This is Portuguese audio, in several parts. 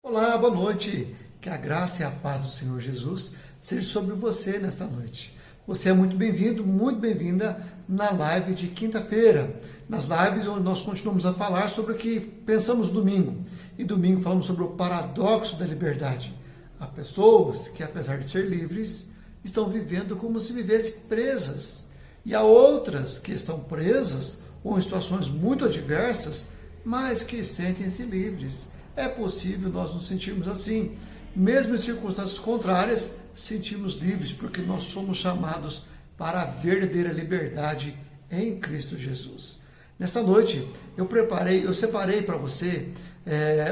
Olá, boa noite. Que a graça e a paz do Senhor Jesus seja sobre você nesta noite. Você é muito bem-vindo, muito bem-vinda na live de quinta-feira. Nas lives onde nós continuamos a falar sobre o que pensamos domingo. E domingo falamos sobre o paradoxo da liberdade. Há pessoas que, apesar de ser livres, estão vivendo como se vivessem presas. E há outras que estão presas ou em situações muito adversas, mas que sentem-se livres. É possível nós nos sentirmos assim. Mesmo em circunstâncias contrárias, sentimos livres, porque nós somos chamados para a verdadeira liberdade em Cristo Jesus. Nessa noite, eu separei para você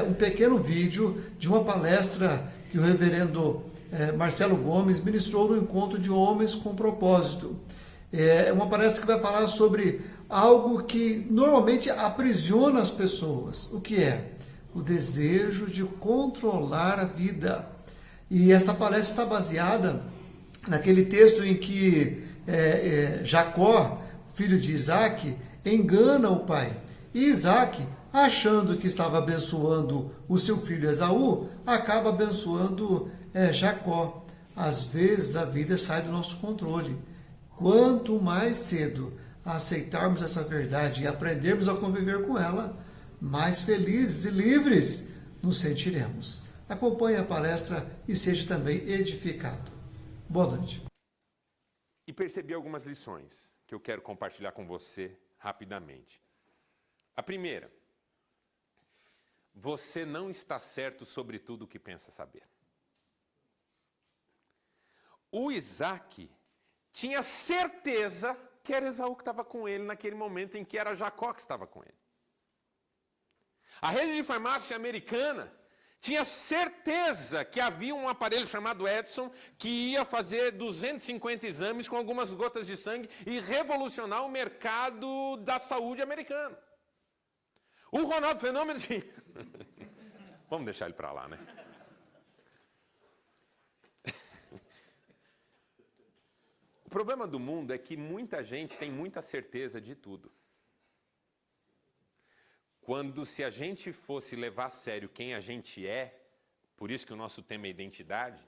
um pequeno vídeo de uma palestra que o reverendo Marcelo Gomes ministrou no Encontro de Homens com Propósito. É uma palestra que vai falar sobre algo que normalmente aprisiona as pessoas. O que é? O desejo de controlar a vida. E essa palestra está baseada naquele texto em que Jacó, filho de Isaac, engana o pai. E Isaac, achando que estava abençoando o seu filho Esaú, acaba abençoando Jacó. Às vezes a vida sai do nosso controle. Quanto mais cedo aceitarmos essa verdade e aprendermos a conviver com ela, mais felizes e livres nos sentiremos. Acompanhe a palestra e seja também edificado. Boa noite. E percebi algumas lições que eu quero compartilhar com você rapidamente. A primeira, você não está certo sobre tudo o que pensa saber. O Isaac tinha certeza que era Esaú que estava com ele naquele momento em que era Jacó que estava com ele. A rede de farmácia americana tinha certeza que havia um aparelho chamado Edson que ia fazer 250 exames com algumas gotas de sangue e revolucionar o mercado da saúde americano. O Ronaldo Fenômeno tinha... Vamos deixar ele para lá, né? O problema do mundo é que muita gente tem muita certeza de tudo. Quando, se a gente fosse levar a sério quem a gente é, por isso que o nosso tema é identidade,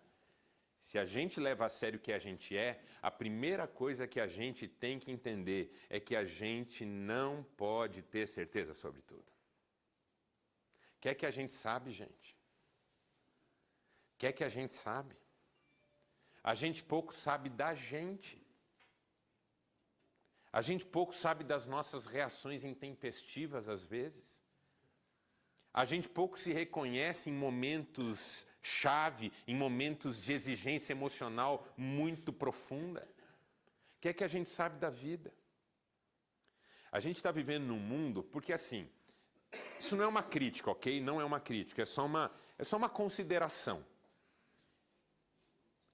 se a gente leva a sério o que a gente é, a primeira coisa que a gente tem que entender é que a gente não pode ter certeza sobre tudo. O que é que a gente sabe, gente? O que é que a gente sabe? A gente pouco sabe da gente. A gente pouco sabe das nossas reações intempestivas, às vezes. A gente pouco se reconhece em momentos chave, em momentos de exigência emocional muito profunda. O que é que a gente sabe da vida? A gente está vivendo num mundo, porque assim, isso não é uma crítica, ok? Não é uma crítica, é só uma consideração.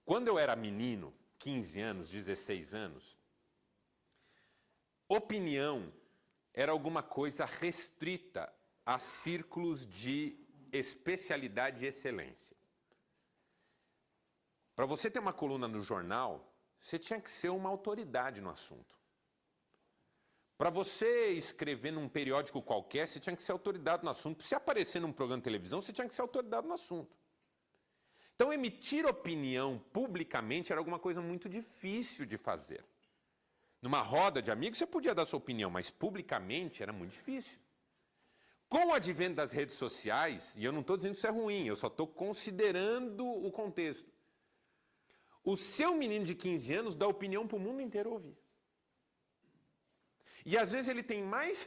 Quando eu era menino, 15 anos, 16 anos, opinião era alguma coisa restrita a círculos de especialidade e excelência. Para você ter uma coluna no jornal, você tinha que ser uma autoridade no assunto. Para você escrever num periódico qualquer, você tinha que ser autoridade no assunto. Para você aparecer num programa de televisão, você tinha que ser autoridade no assunto. Então, emitir opinião publicamente era alguma coisa muito difícil de fazer. Numa roda de amigos, você podia dar sua opinião, mas publicamente era muito difícil. Com o advento das redes sociais, e eu não estou dizendo que isso é ruim, eu só estou considerando o contexto. O seu menino de 15 anos dá opinião para o mundo inteiro ouvir. E às vezes ele tem mais,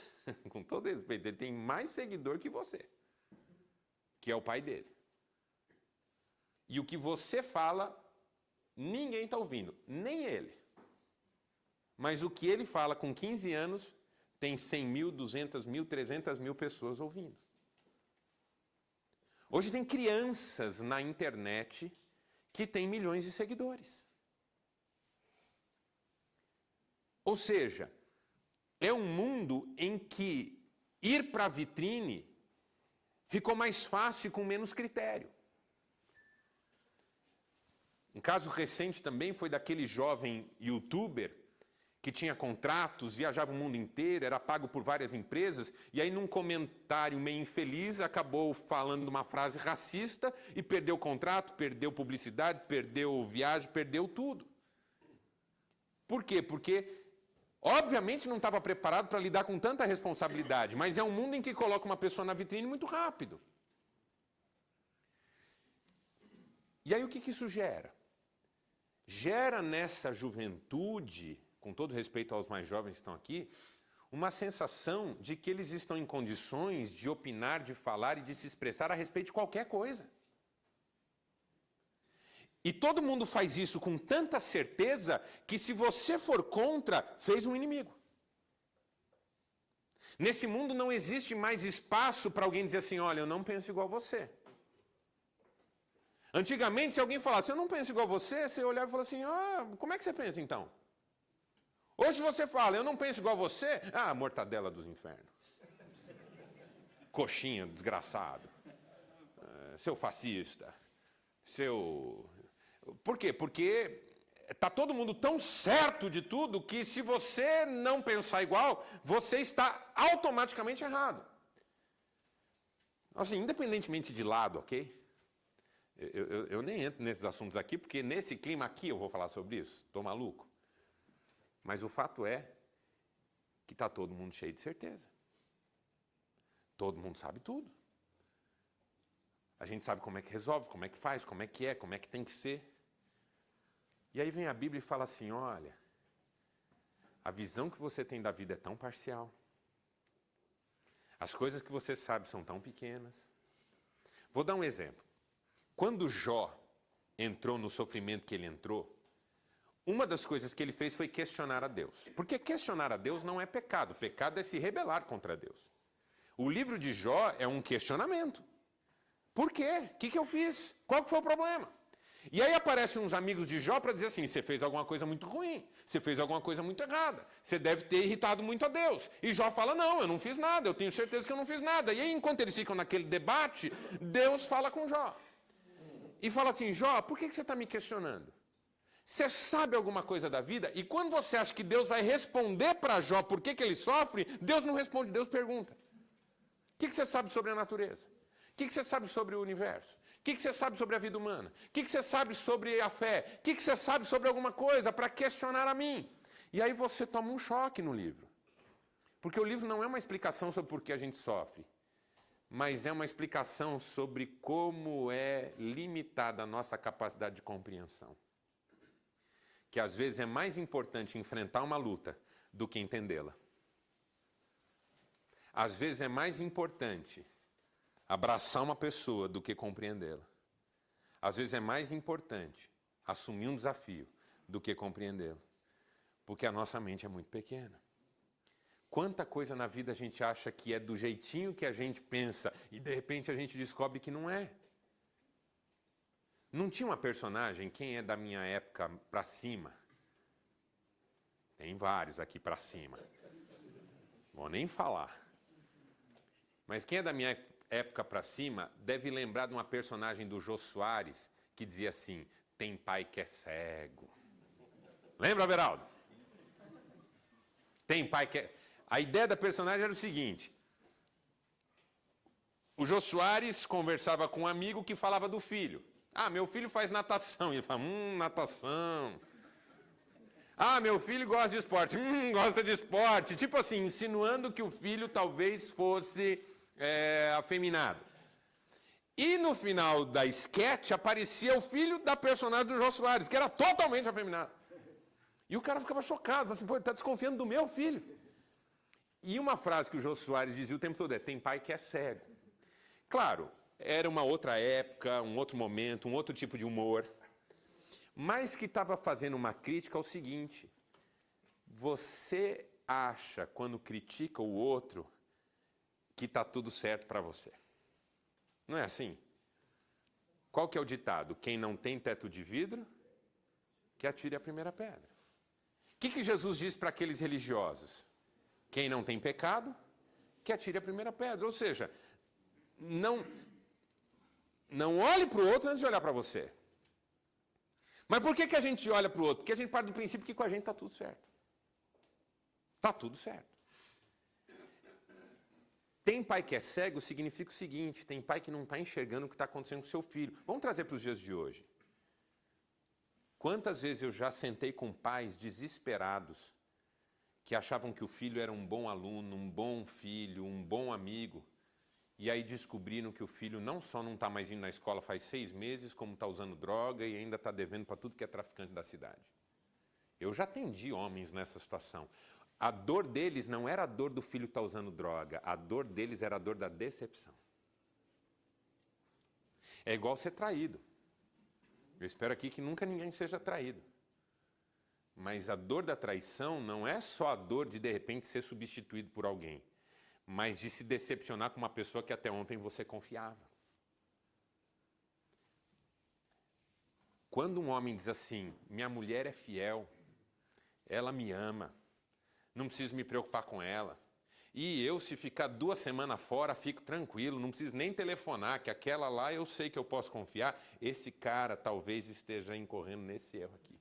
com todo respeito, ele tem mais seguidor que você, que é o pai dele. E o que você fala, ninguém está ouvindo, nem ele. Mas o que ele fala com 15 anos, tem 100 mil, 200 mil, 300 mil pessoas ouvindo. Hoje tem crianças na internet que têm milhões de seguidores. Ou seja, é um mundo em que ir para a vitrine ficou mais fácil e com menos critério. Um caso recente também foi daquele jovem youtuber que tinha contratos, viajava o mundo inteiro, era pago por várias empresas, e aí num comentário meio infeliz acabou falando uma frase racista e perdeu o contrato, perdeu publicidade, perdeu viagem, perdeu tudo. Por quê? Porque obviamente não estava preparado para lidar com tanta responsabilidade, mas é um mundo em que coloca uma pessoa na vitrine muito rápido. E aí o que isso gera? Gera nessa juventude, com todo respeito aos mais jovens que estão aqui, uma sensação de que eles estão em condições de opinar, de falar e de se expressar a respeito de qualquer coisa. E todo mundo faz isso com tanta certeza que se você for contra, fez um inimigo. Nesse mundo não existe mais espaço para alguém dizer assim, olha, eu não penso igual a você. Antigamente, se alguém falasse, eu não penso igual a você, você olhava e falava assim, como é que você pensa então? Hoje você fala, eu não penso igual a você, mortadela dos infernos. Coxinha, desgraçado. Seu fascista. Por quê? Porque está todo mundo tão certo de tudo que se você não pensar igual, você está automaticamente errado. Assim, independentemente de lado, ok? Eu nem entro nesses assuntos aqui, porque nesse clima aqui eu vou falar sobre isso. Estou maluco. Mas o fato é que está todo mundo cheio de certeza. Todo mundo sabe tudo. A gente sabe como é que resolve, como é que faz, como é que tem que ser. E aí vem a Bíblia e fala assim, olha, a visão que você tem da vida é tão parcial. As coisas que você sabe são tão pequenas. Vou dar um exemplo. Quando Jó entrou no sofrimento que ele entrou, uma das coisas que ele fez foi questionar a Deus. Porque questionar a Deus não é pecado. Pecado é se rebelar contra Deus. O livro de Jó é um questionamento. Por quê? O que eu fiz? Qual que foi o problema? E aí aparecem uns amigos de Jó para dizer assim, você fez alguma coisa muito ruim, você fez alguma coisa muito errada, você deve ter irritado muito a Deus. E Jó fala, não, eu não fiz nada, eu tenho certeza que eu não fiz nada. E aí, enquanto eles ficam naquele debate, Deus fala com Jó. E fala assim, Jó, por que você está me questionando? Você sabe alguma coisa da vida? E quando você acha que Deus vai responder para Jó por que ele sofre, Deus não responde, Deus pergunta. O que você sabe sobre a natureza? O que você sabe sobre o universo? O que você sabe sobre a vida humana? O que você sabe sobre a fé? O que você sabe sobre alguma coisa para questionar a mim? E aí você toma um choque no livro. Porque o livro não é uma explicação sobre por que a gente sofre, mas é uma explicação sobre como é limitada a nossa capacidade de compreensão. Que às vezes é mais importante enfrentar uma luta do que entendê-la. Às vezes é mais importante abraçar uma pessoa do que compreendê-la. Às vezes é mais importante assumir um desafio do que compreendê-lo. Porque a nossa mente é muito pequena. Quanta coisa na vida a gente acha que é do jeitinho que a gente pensa e de repente a gente descobre que não é. Não tinha uma personagem, quem é da minha época pra cima? Tem vários aqui pra cima. Vou nem falar. Mas quem é da minha época pra cima deve lembrar de uma personagem do Jô Soares que dizia assim, tem pai que é cego. Lembra, Beraldo? Tem pai que é... A ideia da personagem era o seguinte. O Jô Soares conversava com um amigo que falava do filho. Meu filho faz natação. E ele fala, natação. Meu filho gosta de esporte. Gosta de esporte. Tipo assim, insinuando que o filho talvez fosse afeminado. E no final da esquete aparecia o filho da personagem do Jô Soares, que era totalmente afeminado. E o cara ficava chocado. Falava assim, ele está desconfiando do meu filho. E uma frase que o Jô Soares dizia o tempo todo é, tem pai que é cego. Claro, era uma outra época, um outro momento, um outro tipo de humor, mas que estava fazendo uma crítica ao seguinte, você acha, quando critica o outro, que está tudo certo para você. Não é assim? Qual que é o ditado? Quem não tem teto de vidro, que atire a primeira pedra. O que Jesus diz para aqueles religiosos? Quem não tem pecado, que atire a primeira pedra. Ou seja, não olhe para o outro antes de olhar para você. Mas por que a gente olha para o outro? Porque a gente parte do princípio que com a gente está tudo certo. Está tudo certo. Tem pai que é cego, significa o seguinte, tem pai que não está enxergando o que está acontecendo com o seu filho. Vamos trazer para os dias de hoje. Quantas vezes eu já sentei com pais desesperados que achavam que o filho era um bom aluno, um bom filho, um bom amigo, e aí descobriram que o filho não só não está mais indo na escola faz 6 meses, como está usando droga e ainda está devendo para tudo que é traficante da cidade. Eu já atendi homens nessa situação. A dor deles não era a dor do filho estar usando droga, a dor deles era a dor da decepção. É igual ser traído. Eu espero aqui que nunca ninguém seja traído. Mas a dor da traição não é só a dor de repente ser substituído por alguém, mas de se decepcionar com uma pessoa que até ontem você confiava. Quando um homem diz assim, minha mulher é fiel, ela me ama, não preciso me preocupar com ela, e eu, se ficar 2 semanas fora, fico tranquilo, não preciso nem telefonar, que aquela lá eu sei que eu posso confiar, esse cara talvez esteja incorrendo nesse erro aqui.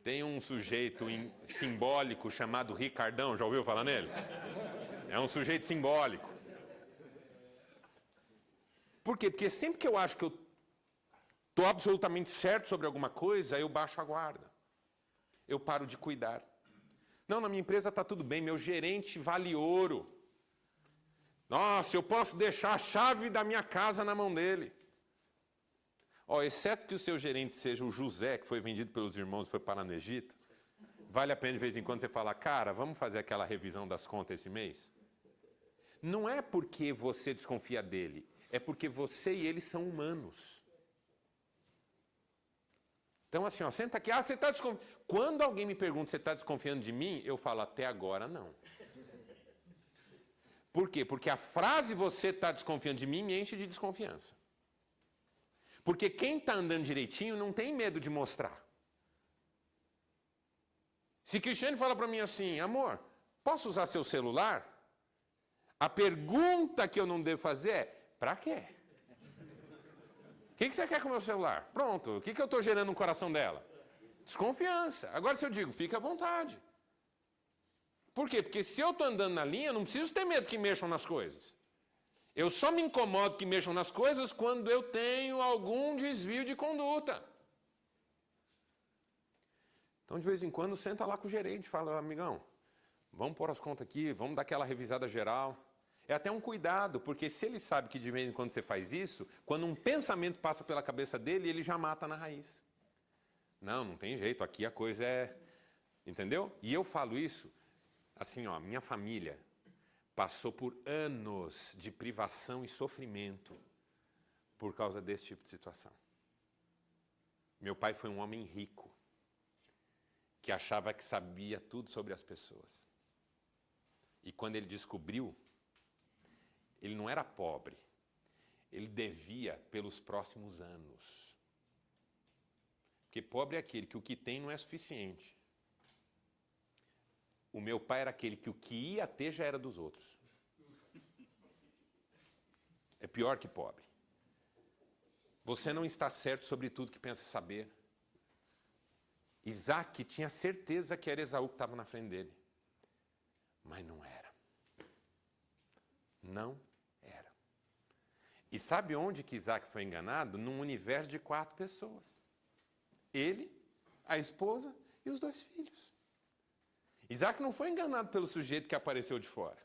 Tem um sujeito simbólico chamado Ricardão, já ouviu falar nele? É um sujeito simbólico. Por quê? Porque sempre que eu acho que eu estou absolutamente certo sobre alguma coisa, eu baixo a guarda. Eu paro de cuidar. Não, na minha empresa está tudo bem, meu gerente vale ouro. Nossa, eu posso deixar a chave da minha casa na mão dele. Exceto que o seu gerente seja o José, que foi vendido pelos irmãos e foi parar no Egito, vale a pena de vez em quando você falar, cara, vamos fazer aquela revisão das contas esse mês? Não é porque você desconfia dele, é porque você e ele são humanos. Então assim, senta aqui, você está desconfiando. Quando alguém me pergunta se você está desconfiando de mim, eu falo, até agora não. Por quê? Porque a frase você está desconfiando de mim me enche de desconfiança. Porque quem está andando direitinho não tem medo de mostrar. Se Cristiane fala para mim assim, amor, posso usar seu celular? A pergunta que eu não devo fazer é, para quê? O que você quer com o meu celular? Pronto, o que eu estou gerando no coração dela? Desconfiança. Agora se eu digo, fica à vontade. Por quê? Porque se eu estou andando na linha, eu não preciso ter medo que mexam nas coisas. Eu só me incomodo que mexam nas coisas quando eu tenho algum desvio de conduta. Então, de vez em quando, senta lá com o gerente e fala, amigão, vamos pôr as contas aqui, vamos dar aquela revisada geral. É até um cuidado, porque se ele sabe que de vez em quando você faz isso, quando um pensamento passa pela cabeça dele, ele já mata na raiz. Não tem jeito, aqui a coisa é... Entendeu? E eu falo isso, assim, minha família passou por anos de privação e sofrimento por causa desse tipo de situação. Meu pai foi um homem rico, que achava que sabia tudo sobre as pessoas. E quando ele descobriu, ele não era pobre, ele devia pelos próximos anos. Porque pobre é aquele que o que tem não é suficiente. O meu pai era aquele que o que ia ter já era dos outros. É pior que pobre. Você não está certo sobre tudo que pensa saber. Isaac tinha certeza que era Esaú que estava na frente dele. Mas não era. Não era. E sabe onde que Isaac foi enganado? Num universo de 4 pessoas. Ele, a esposa e os 2 filhos. Isaac não foi enganado pelo sujeito que apareceu de fora.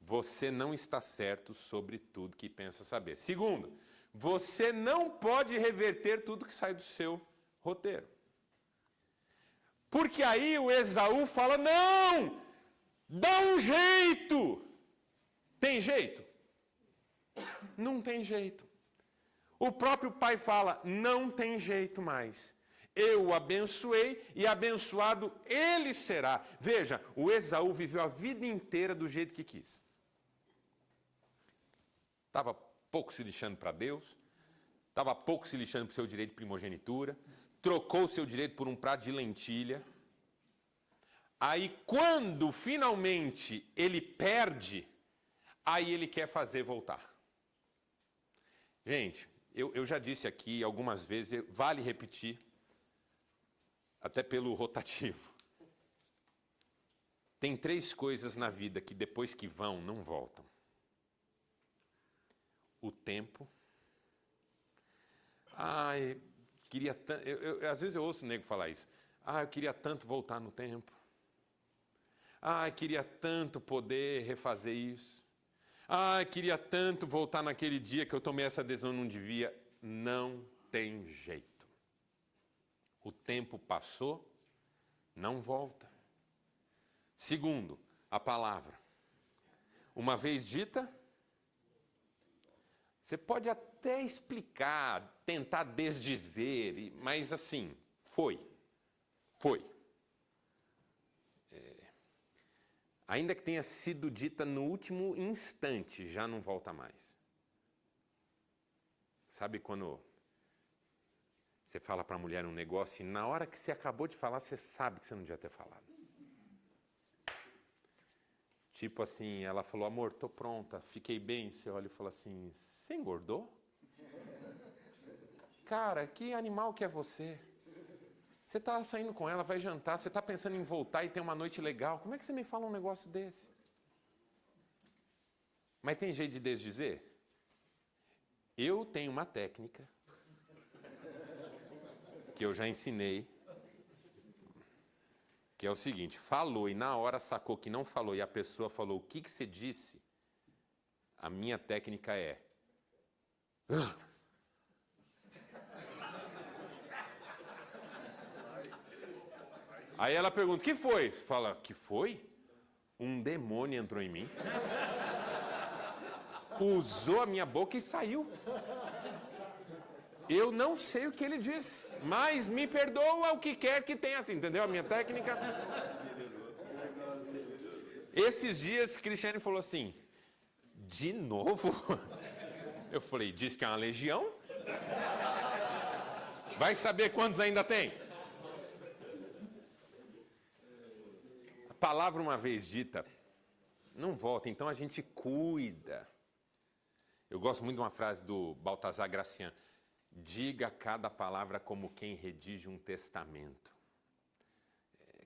Você não está certo sobre tudo que pensa saber. Segundo, você não pode reverter tudo que sai do seu roteiro. Porque aí o Esaú fala, não, dá um jeito. Tem jeito? Não tem jeito. O próprio pai fala, não tem jeito mais. Eu o abençoei e abençoado ele será. Veja, o Esaú viveu a vida inteira do jeito que quis. Estava pouco se lixando para Deus, estava pouco se lixando para o seu direito de primogenitura, trocou o seu direito por um prato de lentilha. Aí, quando finalmente ele perde, aí ele quer fazer voltar. Gente, eu já disse aqui algumas vezes, vale repetir, até pelo rotativo. Tem 3 coisas na vida que depois que vão, não voltam. O tempo. Queria tanto. Às vezes eu ouço o nego falar isso. Eu queria tanto voltar no tempo. Queria tanto poder refazer isso. Queria tanto voltar naquele dia que eu tomei essa decisão, não devia. Não tem jeito. O tempo passou, não volta. Segundo, a palavra. Uma vez dita, você pode até explicar, tentar desdizer, mas assim, foi. Ainda que tenha sido dita no último instante, já não volta mais. Sabe quando você fala para a mulher um negócio e na hora que você acabou de falar, você sabe que você não devia ter falado? Tipo assim, ela falou, amor, tô pronta, fiquei bem. Você olha e fala assim, você engordou? Cara, que animal que é você? Você está saindo com ela, vai jantar, você está pensando em voltar e ter uma noite legal. Como é que você me fala um negócio desse? Mas tem jeito de desdizer? Eu tenho uma técnica que eu já ensinei, que é o seguinte, falou e na hora sacou que não falou e a pessoa falou o que você disse, a minha técnica é... Aí ela pergunta, o que foi? Fala, que foi? Um demônio entrou em mim. Usou a minha boca e saiu. Eu não sei o que ele disse, mas me perdoa o que quer que tenha assim, entendeu a minha técnica? Esses dias, Cristiane falou assim, de novo? Eu falei, diz que é uma legião? Vai saber quantos ainda tem? A palavra uma vez dita, não volta, então a gente cuida. Eu gosto muito de uma frase do Baltazar Gracian, diga cada palavra como quem redige um testamento.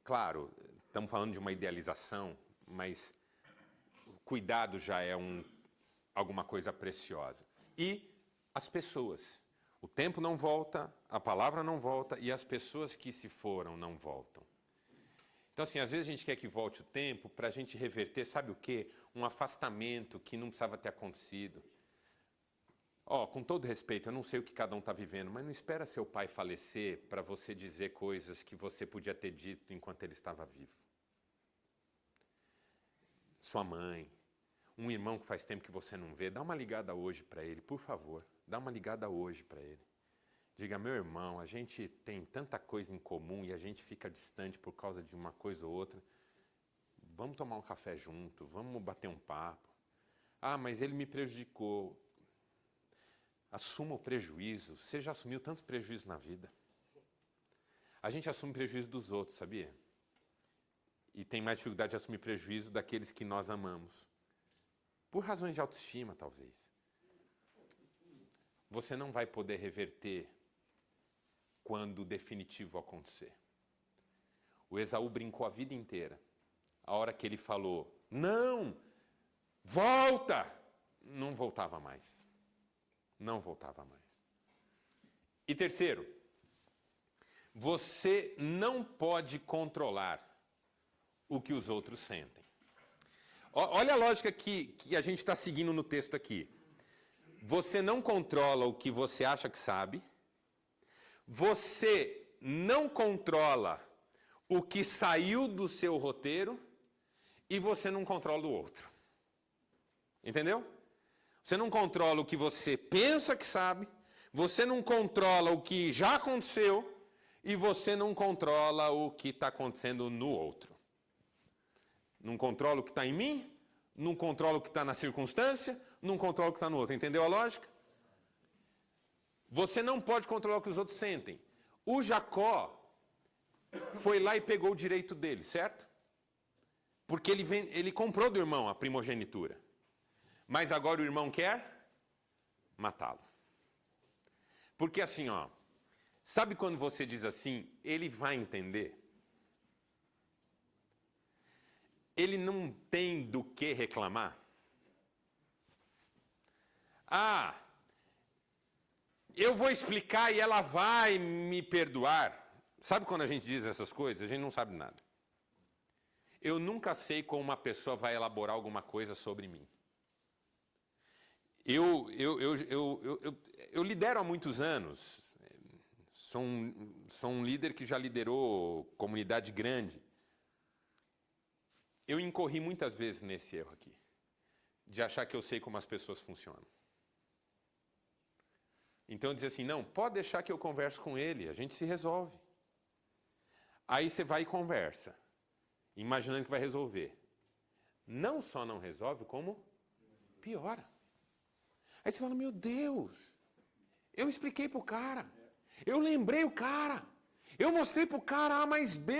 Claro, estamos falando de uma idealização, mas cuidado já é alguma coisa preciosa. E as pessoas. O tempo não volta, a palavra não volta e as pessoas que se foram não voltam. Então, assim, às vezes a gente quer que volte o tempo para a gente reverter, sabe o quê? Um afastamento que não precisava ter acontecido. Com todo respeito, eu não sei o que cada um está vivendo, mas não espera seu pai falecer para você dizer coisas que você podia ter dito enquanto ele estava vivo. Sua mãe, um irmão que faz tempo que você não vê, dá uma ligada hoje para ele, por favor. Dá uma ligada hoje para ele. Diga, meu irmão, a gente tem tanta coisa em comum e a gente fica distante por causa de uma coisa ou outra. Vamos tomar um café junto, vamos bater um papo. Mas ele me prejudicou. Assuma o prejuízo. Você já assumiu tantos prejuízos na vida. A gente assume prejuízo dos outros, sabia? E tem mais dificuldade de assumir prejuízo daqueles que nós amamos. Por razões de autoestima, talvez. Você não vai poder reverter quando o definitivo acontecer. O Esaú brincou a vida inteira. A hora que ele falou, não, volta, não voltava mais. Não voltava mais. E terceiro, você não pode controlar o que os outros sentem. Olha a lógica que a gente está seguindo no texto aqui. Você não controla o que você acha que sabe. Você não controla o que saiu do seu roteiro. E você não controla o outro. Entendeu? Você não controla o que você pensa que sabe. Você não controla o que já aconteceu. E você não controla o que está acontecendo no outro. Não controla o que está em mim. Não controla o que está na circunstância. Não controla o que está no outro. Entendeu a lógica? Você não pode controlar o que os outros sentem. O Jacó foi lá e pegou o direito dele, certo? Porque ele comprou do irmão a primogenitura. Mas agora o irmão quer matá-lo. Porque assim, ó, sabe quando você diz assim, ele vai entender? Ele não tem do que reclamar? Ah, eu vou explicar e ela vai me perdoar. Sabe quando a gente diz essas coisas? A gente não sabe nada. Eu nunca sei como uma pessoa vai elaborar alguma coisa sobre mim. Eu lidero há muitos anos. Sou um líder que já liderou comunidade grande. Eu incorri muitas vezes nesse erro aqui, de achar que eu sei como as pessoas funcionam. Então eu dizia assim, não, pode deixar que eu converso com ele, a gente se resolve. Aí você vai e conversa, imaginando que vai resolver. Não só não resolve, como piora. Aí você fala, meu Deus, eu expliquei para o cara, eu lembrei o cara, eu mostrei para o cara A mais B.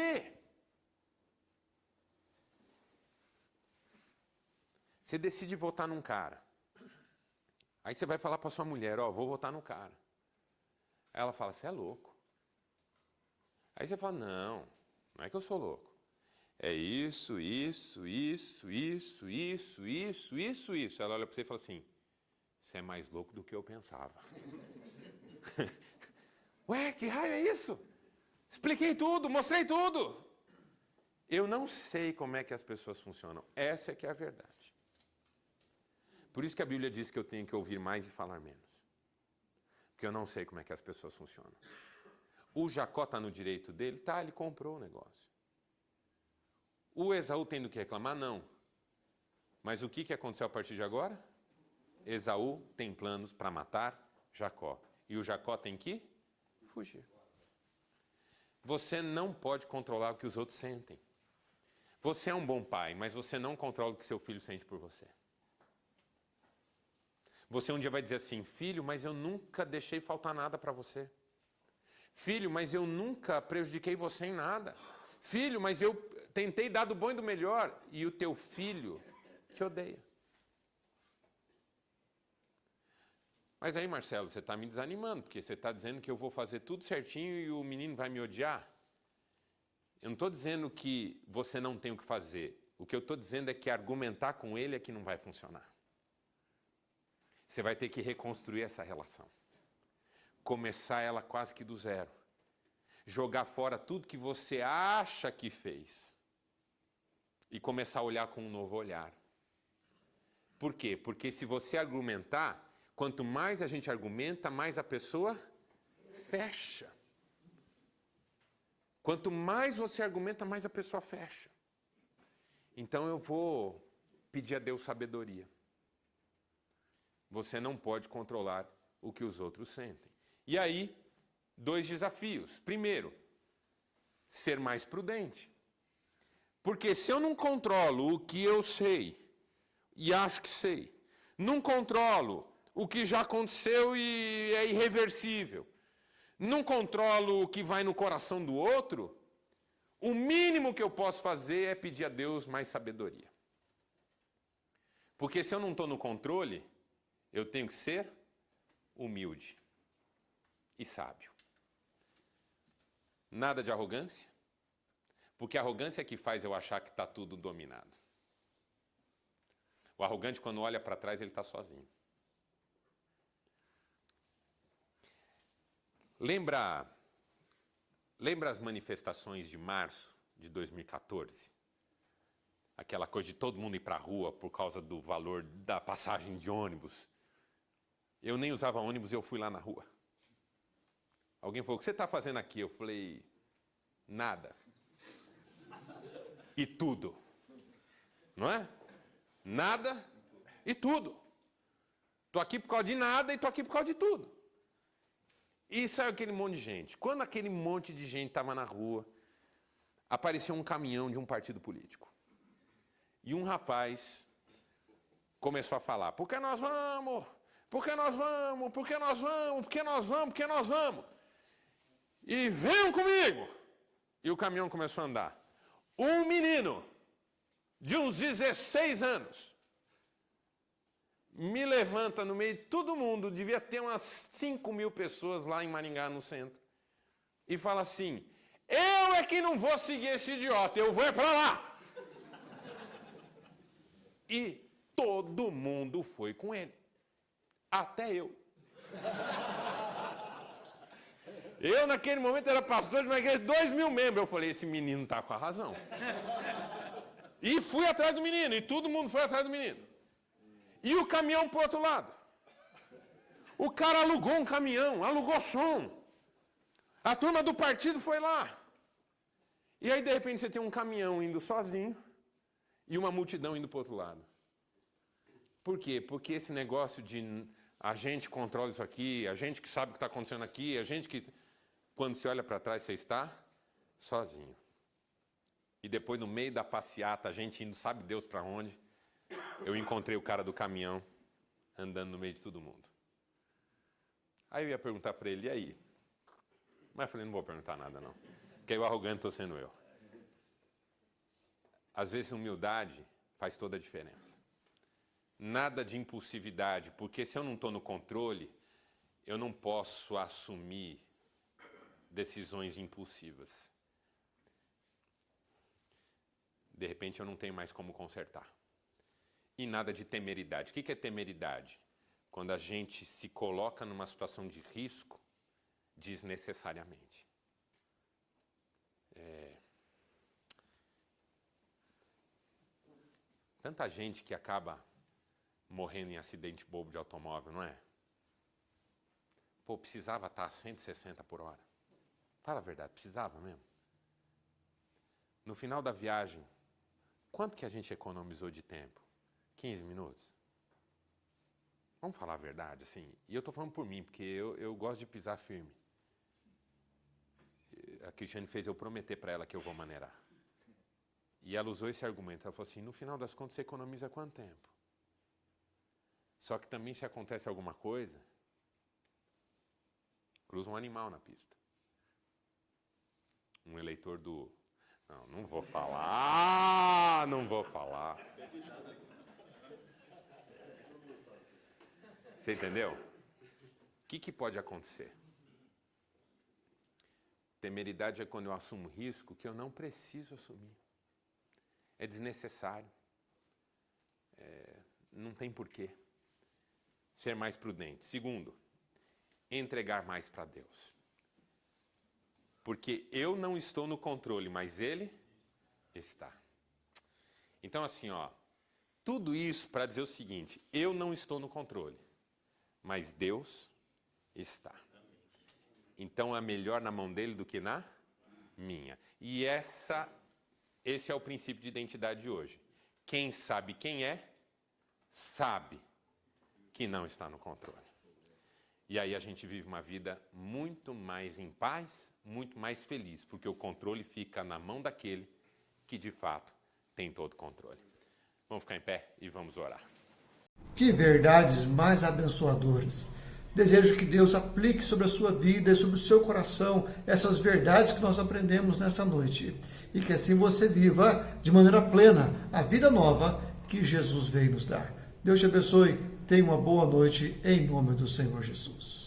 Você decide votar num cara. Aí você vai falar para sua mulher, ó, vou votar no cara. Aí ela fala, você é louco. Aí você fala, não é que eu sou louco. É isso. Ela olha para você e fala assim, você é mais louco do que eu pensava. Ué, que raio é isso? Expliquei tudo, mostrei tudo. Eu não sei como é que as pessoas funcionam. Essa é que é a verdade. Por isso que a Bíblia diz que eu tenho que ouvir mais e falar menos. Porque eu não sei como é que as pessoas funcionam. O Jacó está no direito dele? Tá, ele comprou o negócio. O Esaú tem do que reclamar? Não. Mas o que aconteceu a partir de agora? Esaú tem planos para matar Jacó. E o Jacó tem que fugir. Você não pode controlar o que os outros sentem. Você é um bom pai, mas você não controla o que seu filho sente por você. Você um dia vai dizer assim, filho, mas eu nunca deixei faltar nada para você. Filho, mas eu nunca prejudiquei você em nada. Filho, mas eu tentei dar do bom e do melhor. E o teu filho te odeia. Mas aí, Marcelo, você está me desanimando, porque você está dizendo que eu vou fazer tudo certinho e o menino vai me odiar. Eu não estou dizendo que você não tem o que fazer. O que eu estou dizendo é que argumentar com ele é que não vai funcionar. Você vai ter que reconstruir essa relação. Começar ela quase que do zero. Jogar fora tudo que você acha que fez. E começar a olhar com um novo olhar. Por quê? Porque se você argumentar, quanto mais a gente argumenta, mais a pessoa fecha. Quanto mais você argumenta, mais a pessoa fecha. Então eu vou pedir a Deus sabedoria. Você não pode controlar o que os outros sentem. E aí, 2 desafios. Primeiro, ser mais prudente. Porque se eu não controlo o que eu sei e acho que sei, não controlo o que já aconteceu e é irreversível, não controlo o que vai no coração do outro, o mínimo que eu posso fazer é pedir a Deus mais sabedoria. Porque se eu não estou no controle, eu tenho que ser humilde e sábio. Nada de arrogância, porque a arrogância é que faz eu achar que está tudo dominado. O arrogante, quando olha para trás, ele está sozinho. Lembra as manifestações de março de 2014? Aquela coisa de todo mundo ir para a rua por causa do valor da passagem de ônibus. Eu nem usava ônibus e eu fui lá na rua. Alguém falou, o que você está fazendo aqui? Eu falei, nada. E tudo. Não é? Nada e tudo. Estou aqui por causa de nada e estou aqui por causa de tudo. E saiu aquele monte de gente. Quando aquele monte de gente estava na rua, apareceu um caminhão de um partido político. E um rapaz começou a falar, por que nós vamos? Por que nós vamos? Por que nós vamos? Por que nós vamos? Por que nós vamos? E venham comigo! E o caminhão começou a andar. Um menino de uns 16 anos me levanta no meio de todo mundo, devia ter umas 5.000 pessoas lá em Maringá, no centro, e fala assim, eu é que não vou seguir esse idiota, eu vou para lá. E todo mundo foi com ele, até eu. Eu, naquele momento, era pastor de uma igreja de 2.000 membros. Eu falei, esse menino está com a razão. E fui atrás do menino, e todo mundo foi atrás do menino. E o caminhão para o outro lado. O cara alugou um caminhão, alugou som. A turma do partido foi lá. E aí, de repente, você tem um caminhão indo sozinho e uma multidão indo para o outro lado. Por quê? Porque esse negócio de a gente controla isso aqui, a gente que sabe o que está acontecendo aqui, a gente que... Quando você olha para trás, você está sozinho. E depois, no meio da passeata, a gente indo, sabe Deus para onde, eu encontrei o cara do caminhão andando no meio de todo mundo. Aí eu ia perguntar para ele, e aí? Mas eu falei, não vou perguntar nada não, porque o arrogante estou sendo eu. Às vezes, humildade faz toda a diferença. Nada de impulsividade, porque se eu não estou no controle, eu não posso assumir decisões impulsivas. De repente eu não tenho mais como consertar. E nada de temeridade. O que é temeridade? Quando a gente se coloca numa situação de risco desnecessariamente. Tanta gente que acaba morrendo em acidente bobo de automóvel, não é? Pô, precisava estar a 160 por hora. Fala a verdade, precisava mesmo. No final da viagem, quanto que a gente economizou de tempo? 15 minutos? Vamos falar a verdade, assim. E eu estou falando por mim, porque eu gosto de pisar firme. A Cristiane fez eu prometer para ela que eu vou maneirar. E ela usou esse argumento. Ela falou assim, no final das contas, você economiza quanto tempo? Só que também, se acontece alguma coisa, cruza um animal na pista. Um eleitor do... Não vou falar, não vou falar. Você entendeu? O que pode acontecer? Temeridade é quando eu assumo risco que eu não preciso assumir. É desnecessário. Não tem porquê. Ser mais prudente. Segundo, entregar mais para Deus. Porque eu não estou no controle, mas Ele está. Então, assim, tudo isso para dizer o seguinte, eu não estou no controle, mas Deus está. Então, é melhor na mão dele do que na minha. E esse é o princípio de identidade de hoje. Quem sabe quem é, sabe que não está no controle. E aí a gente vive uma vida muito mais em paz, muito mais feliz, porque o controle fica na mão daquele que, de fato, tem todo o controle. Vamos ficar em pé e vamos orar. Que verdades mais abençoadoras. Desejo que Deus aplique sobre a sua vida e sobre o seu coração essas verdades que nós aprendemos nessa noite. E que assim você viva de maneira plena a vida nova que Jesus veio nos dar. Deus te abençoe. Tenha uma boa noite em nome do Senhor Jesus.